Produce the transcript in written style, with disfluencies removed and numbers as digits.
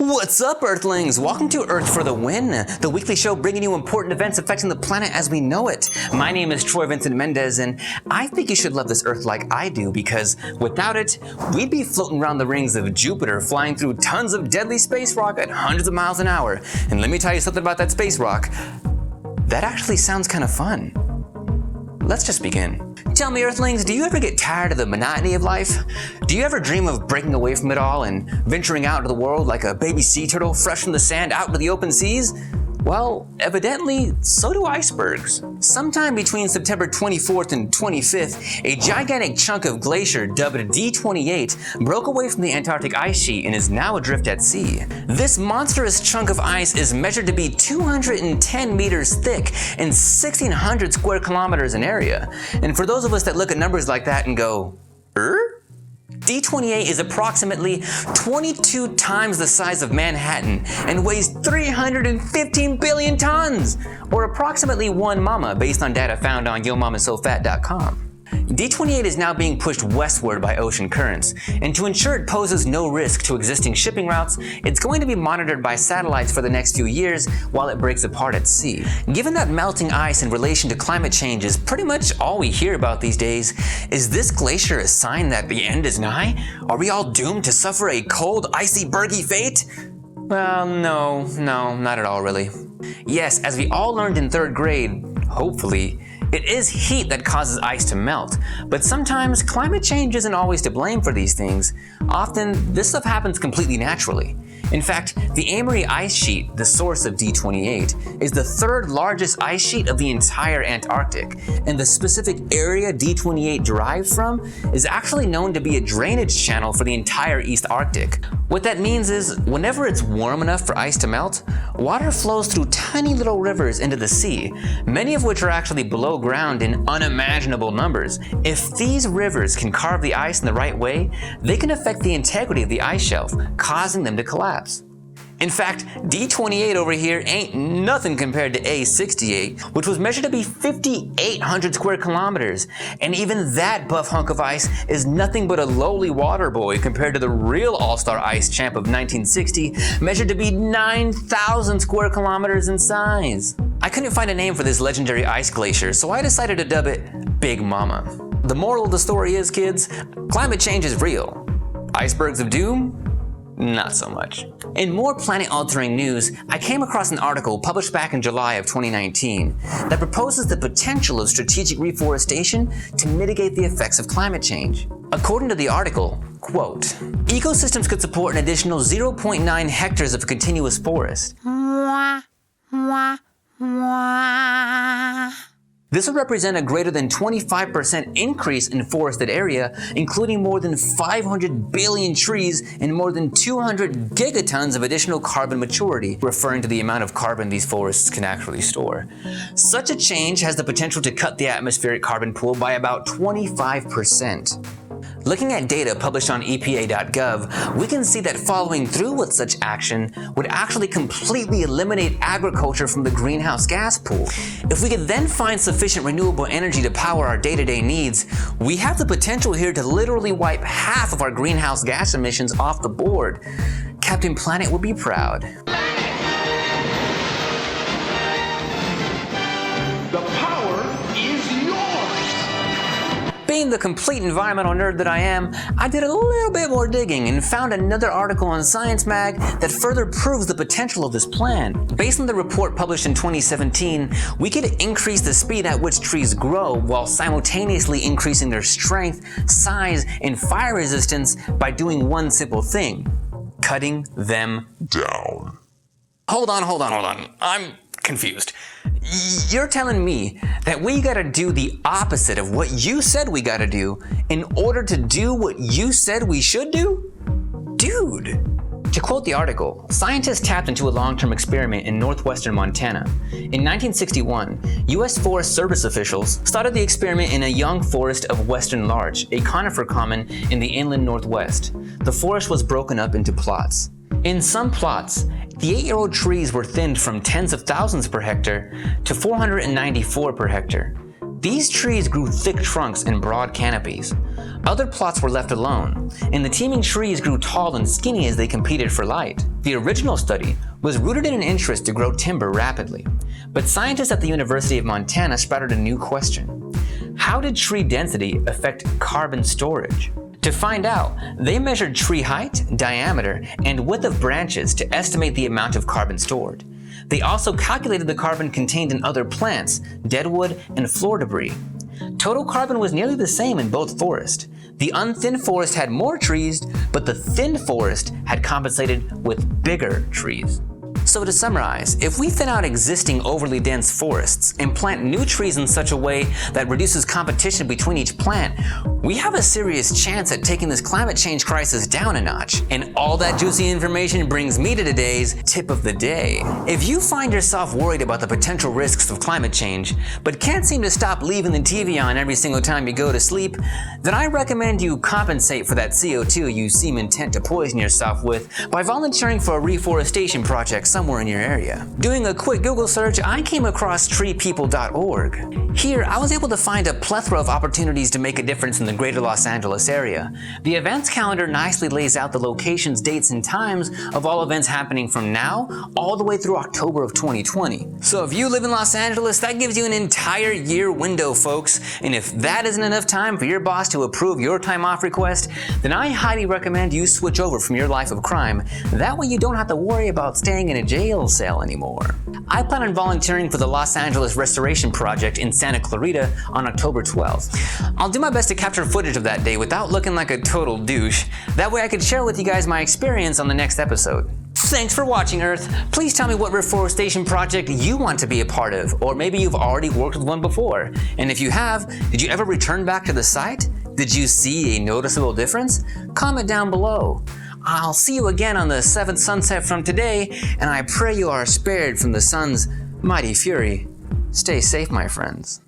What's up, Earthlings? Welcome to Earth for the Win, the weekly show bringing you important events affecting the planet as we know it. My name is Troy Vincent Mendez, and I think you should love this Earth like I do, because without it, we'd be floating around the rings of Jupiter, flying through tons of deadly space rock at hundreds of miles an hour. And let me tell you something about that space rock. That actually sounds kind of fun. Let's just begin. Tell me, Earthlings, do you ever get tired of the monotony of life? Do you ever dream of breaking away from it all and venturing out into the world like a baby sea turtle fresh from the sand out into the open seas? Well, evidently, so do icebergs. Sometime between September 24th and 25th, a gigantic chunk of glacier dubbed D28 broke away from the Antarctic ice sheet and is now adrift at sea. This monstrous chunk of ice is measured to be 210 meters thick and 1,600 square kilometers in area. And for those of us that look at numbers like that and go, D28 is approximately 22 times the size of Manhattan and weighs 315 billion tons, or approximately one mama based on data found on YoMamaSoFat.com. D28 is now being pushed westward by ocean currents, and to ensure it poses no risk to existing shipping routes, it's going to be monitored by satellites for the next few years while it breaks apart at sea. Given that melting ice in relation to climate change is pretty much all we hear about these days, is this glacier a sign that the end is nigh? Are we all doomed to suffer a cold, icy, bergy fate? Well, no, not at all really. Yes, as we all learned in 3rd grade, hopefully, it is heat that causes ice to melt, but sometimes climate change isn't always to blame for these things. Often, this stuff happens completely naturally. In fact, the Amory ice sheet, the source of D28, is the 3rd largest ice sheet of the entire Antarctic, and the specific area D28 derives from is actually known to be a drainage channel for the entire East Arctic. What that means is, whenever it's warm enough for ice to melt, water flows through tiny little rivers into the sea, many of which are actually below ground in unimaginable numbers. If these rivers can carve the ice in the right way, they can affect the integrity of the ice shelf, causing them to collapse. In fact, D28 over here ain't nothing compared to A68, which was measured to be 5,800 square kilometers. And even that buff hunk of ice is nothing but a lowly water boy compared to the real all-star ice champ of 1960, measured to be 9,000 square kilometers in size. I couldn't find a name for this legendary ice glacier, so I decided to dub it Big Mama. The moral of the story is, kids, climate change is real. Icebergs of doom? Not so much. In more planet-altering news, I came across an article published back in July of 2019 that proposes the potential of strategic reforestation to mitigate the effects of climate change. According to the article, quote, ecosystems could support an additional 0.9 hectares of continuous forest. This would represent a greater than 25% increase in forested area, including more than 500 billion trees and more than 200 gigatons of additional carbon maturity, referring to the amount of carbon these forests can actually store. Such a change has the potential to cut the atmospheric carbon pool by about 25%. Looking at data published on EPA.gov, we can see that following through with such action would actually completely eliminate agriculture from the greenhouse gas pool. If we could then find sufficient renewable energy to power our day-to-day needs, we have the potential here to literally wipe half of our greenhouse gas emissions off the board. Captain Planet would be proud. The power is yours! Being the complete environmental nerd that I am, I did a little bit more digging and found another article on Science Mag that further proves the potential of this plan. Based on the report published in 2017, we could increase the speed at which trees grow while simultaneously increasing their strength, size, and fire resistance by doing one simple thing: cutting them down. Hold on. I'm confused. You're telling me that we gotta do the opposite of what you said we gotta do in order to do what you said we should do? Dude. To quote the article, scientists tapped into a long-term experiment in northwestern Montana. In 1961, U.S. Forest Service officials started the experiment in a young forest of western larch, a conifer common in the inland northwest. The forest was broken up into plots. In some plots, the 8-year-old trees were thinned from tens of thousands per hectare to 494 per hectare. These trees grew thick trunks and broad canopies. Other plots were left alone, and the teeming trees grew tall and skinny as they competed for light. The original study was rooted in an interest to grow timber rapidly, but scientists at the University of Montana sprouted a new question. How did tree density affect carbon storage? To find out, they measured tree height, diameter, and width of branches to estimate the amount of carbon stored. They also calculated the carbon contained in other plants, deadwood, and floor debris. Total carbon was nearly the same in both forests. The unthinned forest had more trees, but the thinned forest had compensated with bigger trees. So to summarize, if we thin out existing overly dense forests and plant new trees in such a way that reduces competition between each plant, we have a serious chance at taking this climate change crisis down a notch. And all that juicy information brings me to today's tip of the day. If you find yourself worried about the potential risks of climate change, but can't seem to stop leaving the TV on every single time you go to sleep, then I recommend you compensate for that CO2 you seem intent to poison yourself with by volunteering for a reforestation project somewhere in your area. Doing a quick Google search, I came across treepeople.org. Here, I was able to find a plethora of opportunities to make a difference in the greater Los Angeles area. The events calendar nicely lays out the locations, dates, and times of all events happening from now all the way through October of 2020. So if you live in Los Angeles, that gives you an entire year window, folks. And if that isn't enough time for your boss to approve your time off request, then I highly recommend you switch over from your life of crime. That way you don't have to worry about staying in a jail cell anymore. I plan on volunteering for the Los Angeles Restoration Project in Santa Clarita on October 12th. I'll do my best to capture footage of that day without looking like a total douche. That way I could share with you guys my experience on the next episode. Thanks for watching, Earth. Please tell me what reforestation project you want to be a part of, or maybe you've already worked with one before. And if you have, did you ever return back to the site? Did you see a noticeable difference? Comment down below. I'll see you again on the seventh sunset from today, and I pray you are spared from the sun's mighty fury. Stay safe, my friends.